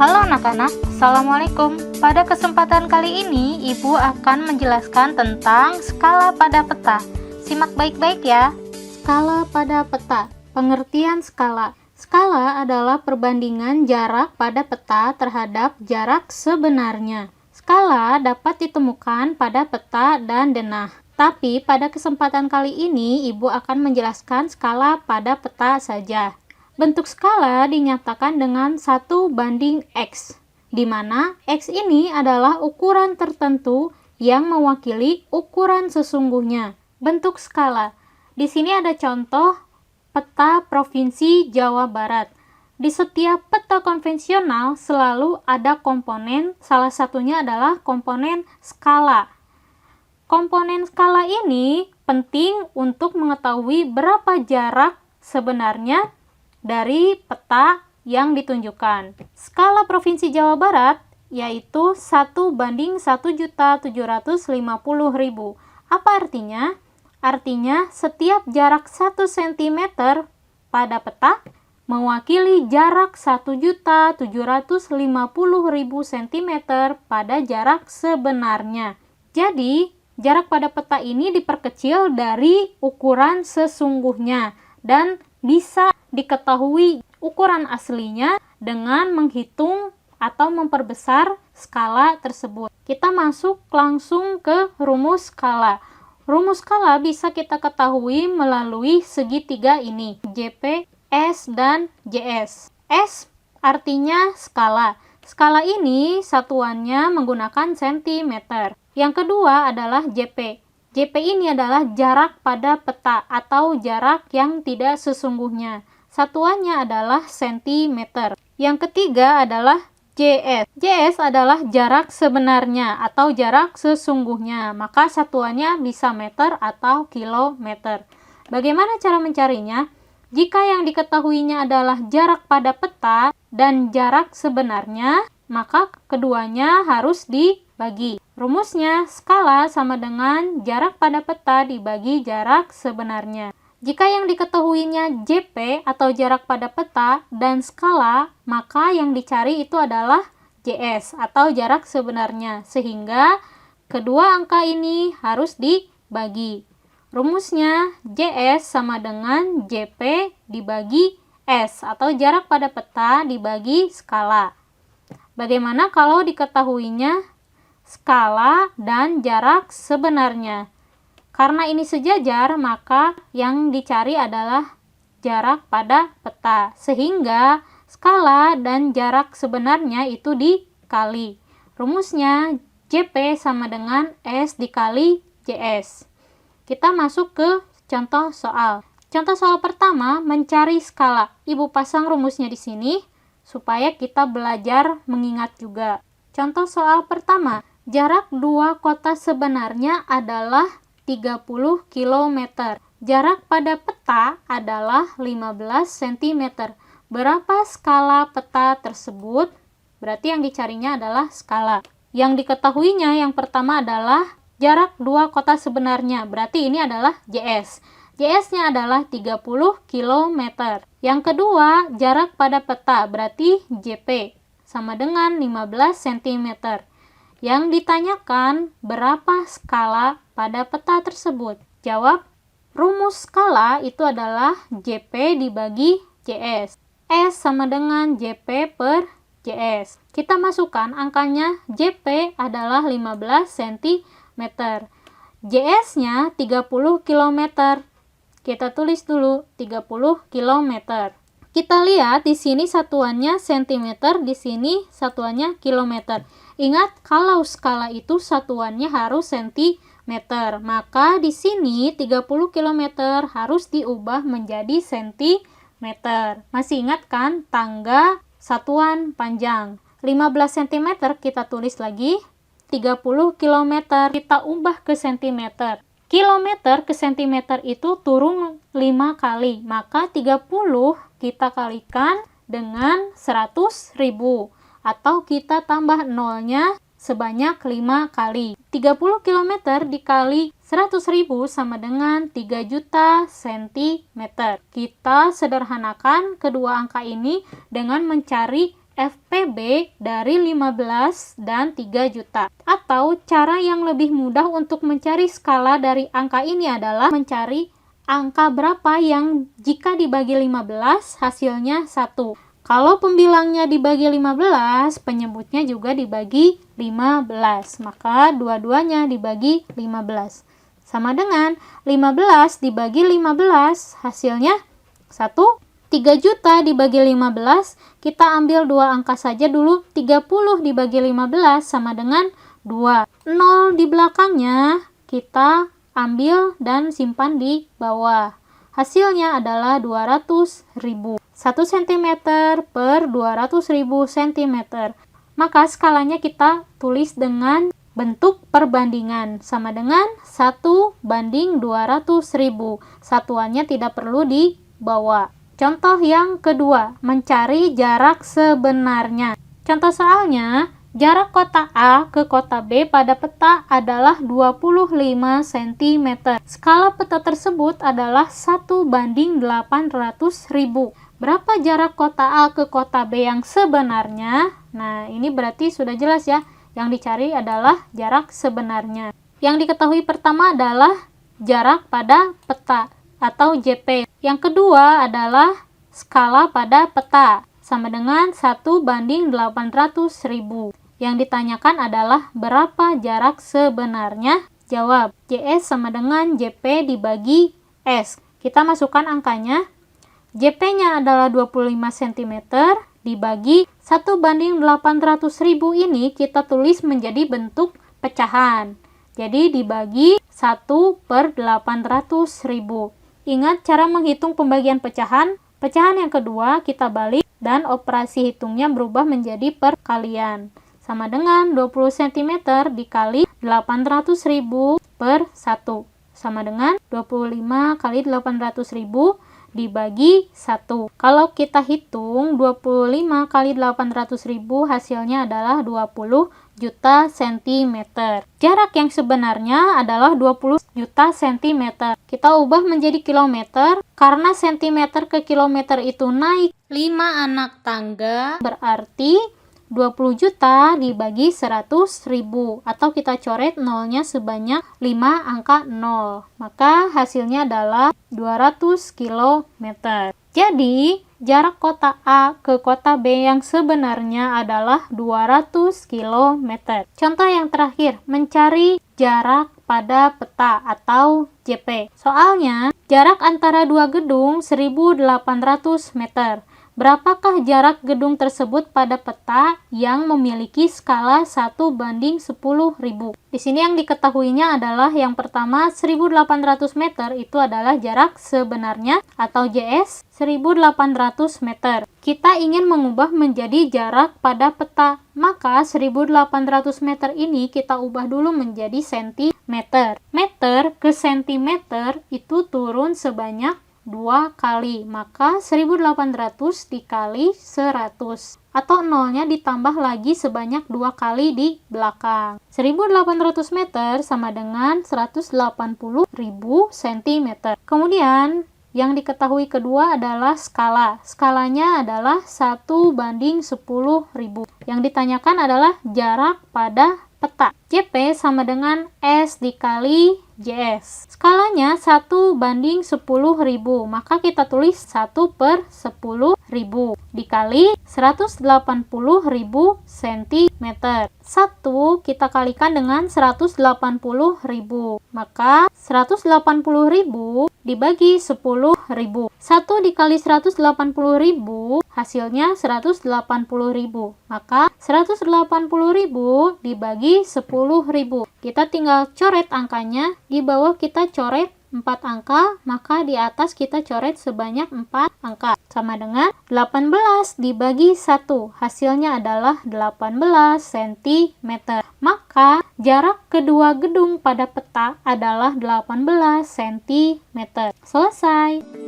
Halo anak-anak, Assalamualaikum. Pada kesempatan kali ini, Ibu akan menjelaskan tentang skala pada peta. Simak baik-baik ya. Skala pada peta. Pengertian skala. Skala adalah perbandingan jarak pada peta terhadap jarak sebenarnya. Skala dapat ditemukan pada peta dan denah. Tapi pada kesempatan kali ini, Ibu akan menjelaskan skala pada peta saja. Bentuk skala dinyatakan dengan 1:X, di mana X ini adalah ukuran tertentu yang mewakili ukuran sesungguhnya. Bentuk skala. Di sini ada contoh peta Provinsi Jawa Barat. Di setiap peta konvensional selalu ada komponen, salah satunya adalah komponen skala. Komponen skala ini penting untuk mengetahui berapa jarak sebenarnya dari peta yang ditunjukkan. Skala Provinsi Jawa Barat yaitu 1:1.750.000. Apa artinya? Artinya setiap jarak 1 cm pada peta mewakili jarak 1.750.000 cm pada jarak sebenarnya. Jadi, jarak pada peta ini diperkecil dari ukuran sesungguhnya dan bisa diketahui ukuran aslinya dengan menghitung atau memperbesar skala tersebut. Kita masuk langsung ke rumus skala. Rumus skala bisa kita ketahui melalui segitiga ini, JP, S, dan JS. S artinya skala. Skala ini satuannya menggunakan cm. Yang kedua adalah JP. JP ini adalah jarak pada peta atau jarak yang tidak sesungguhnya. Satuannya adalah cm. Yang ketiga adalah JS. JS adalah jarak sebenarnya atau jarak sesungguhnya. Maka satuannya bisa meter atau kilometer. Bagaimana cara mencarinya? Jika yang diketahuinya adalah jarak pada peta dan jarak sebenarnya, maka keduanya harus dibagi. Rumusnya, skala sama dengan jarak pada peta dibagi jarak sebenarnya. Jika yang diketahuinya JP atau jarak pada peta dan skala, maka yang dicari itu adalah JS atau jarak sebenarnya. Sehingga kedua angka ini harus dibagi. Rumusnya, JS sama dengan JP dibagi S atau jarak pada peta dibagi skala. Bagaimana kalau diketahuinya skala dan jarak sebenarnya? Karena ini sejajar, maka yang dicari adalah jarak pada peta. Sehingga skala dan jarak sebenarnya itu dikali. Rumusnya JP sama dengan S dikali JS. Kita masuk ke contoh soal. Contoh soal pertama, mencari skala. Ibu pasang rumusnya di sini supaya kita belajar mengingat juga. Contoh soal pertama, jarak dua kota sebenarnya adalah 30 km. Jarak pada peta adalah 15 cm. Berapa skala peta tersebut? Berarti yang dicarinya adalah skala. Yang diketahuinya yang pertama adalah jarak dua kota sebenarnya. Berarti ini adalah JS. JS-nya adalah 30 km. Yang kedua, jarak pada peta. Berarti JP sama dengan 15 cm. Yang ditanyakan berapa skala pada peta tersebut? Jawab, rumus skala itu adalah JP dibagi JS. S sama dengan JP per JS. Kita masukkan angkanya, JP adalah 15 cm. JS-nya 30 km. Kita tulis dulu 30 km. Kita lihat di sini satuannya cm, di sini satuannya kilometer. Ingat, kalau skala itu satuannya harus cm, maka di sini 30 km harus diubah menjadi cm. Masih ingat kan tangga satuan panjang? 15 cm kita tulis lagi, 30 km kita ubah ke cm. Kilometer ke cm itu turun 5 kali, maka 30 kita kalikan dengan 100.000 atau kita tambah nolnya sebanyak 5 kali. 30 km dikali 100.000 sama dengan 3 juta cm. Kita sederhanakan kedua angka ini dengan mencari FPB dari 15 dan 3 juta. Atau cara yang lebih mudah untuk mencari skala dari angka ini adalah mencari angka berapa yang jika dibagi 15 hasilnya 1. Kalau pembilangnya dibagi 15, penyebutnya juga dibagi 15. Maka dua-duanya dibagi 15. Sama dengan 15 dibagi 15, hasilnya 1. 3 juta dibagi 15, kita ambil dua angka saja dulu. 30 dibagi 15 sama dengan 2. 0 di belakangnya kita ambil dan simpan di bawah. Hasilnya adalah 200.000. 1 cm per 200.000 cm. Maka skalanya kita tulis dengan bentuk perbandingan sama dengan 1:200.000. Satuannya tidak perlu dibawa. Contoh yang kedua, mencari jarak sebenarnya. Contoh soalnya, jarak kota A ke kota B pada peta adalah 25 cm. Skala peta tersebut adalah 1:800.000. Berapa jarak kota A ke kota B yang sebenarnya? Nah, ini berarti sudah jelas ya. Yang dicari adalah jarak sebenarnya. Yang diketahui pertama adalah jarak pada peta atau JP. Yang kedua adalah skala pada peta sama dengan 1:800.000. Yang ditanyakan adalah berapa jarak sebenarnya? Jawab, JS sama dengan JP dibagi S. Kita masukkan angkanya. JP-nya adalah 25 cm dibagi 1:800.000 ini kita tulis menjadi bentuk pecahan. Jadi dibagi 1/800.000. Ingat cara menghitung pembagian pecahan. Pecahan yang kedua kita balik dan operasi hitungnya berubah menjadi perkalian. Sama dengan 20 cm dikali 800.000 per 1. Sama dengan 25 kali 800.000 dibagi 1. Kalau kita hitung 25 kali 800.000 hasilnya adalah 20 juta cm. Jarak yang sebenarnya adalah 20 juta cm. Kita ubah menjadi kilometer karena cm ke kilometer itu naik 5 anak tangga, berarti 20 juta dibagi 100.000 atau kita coret nolnya sebanyak 5 angka 0. Maka hasilnya adalah 200 km. Jadi, jarak kota A ke kota B yang sebenarnya adalah 200 km. Contoh yang terakhir, mencari jarak pada peta atau JP. Soalnya, jarak antara dua gedung 1.800 meter. Berapakah jarak gedung tersebut pada peta yang memiliki skala 1:10.000? Di sini yang diketahuinya adalah yang pertama 1.800 meter itu adalah jarak sebenarnya atau JS 1.800 meter. Kita ingin mengubah menjadi jarak pada peta, maka 1.800 meter ini kita ubah dulu menjadi sentimeter. Meter ke sentimeter itu turun sebanyak 2 kali, maka 1.800 dikali 100 atau nolnya ditambah lagi sebanyak 2 kali di belakang. 1.800 meter sama dengan 180.000 cm. Kemudian yang diketahui kedua adalah skala. Skalanya adalah 1:10.000. Yang ditanyakan adalah jarak pada peta. JP sama dengan S dikali JS. Skalanya 1:10.000, maka kita tulis 1/10.000 dikali 180.000 cm. 1 kita kalikan dengan 180.000, maka 180.000 dibagi 10.000. 1 dikali 180.000 hasilnya 180.000, maka 180.000 dibagi 10.000. Kita tinggal coret angkanya, di bawah kita coret 4 angka, maka di atas kita coret sebanyak 4 angka. Sama dengan 18 dibagi 1, hasilnya adalah 18 cm. Maka jarak kedua gedung pada peta adalah 18 cm. Selesai.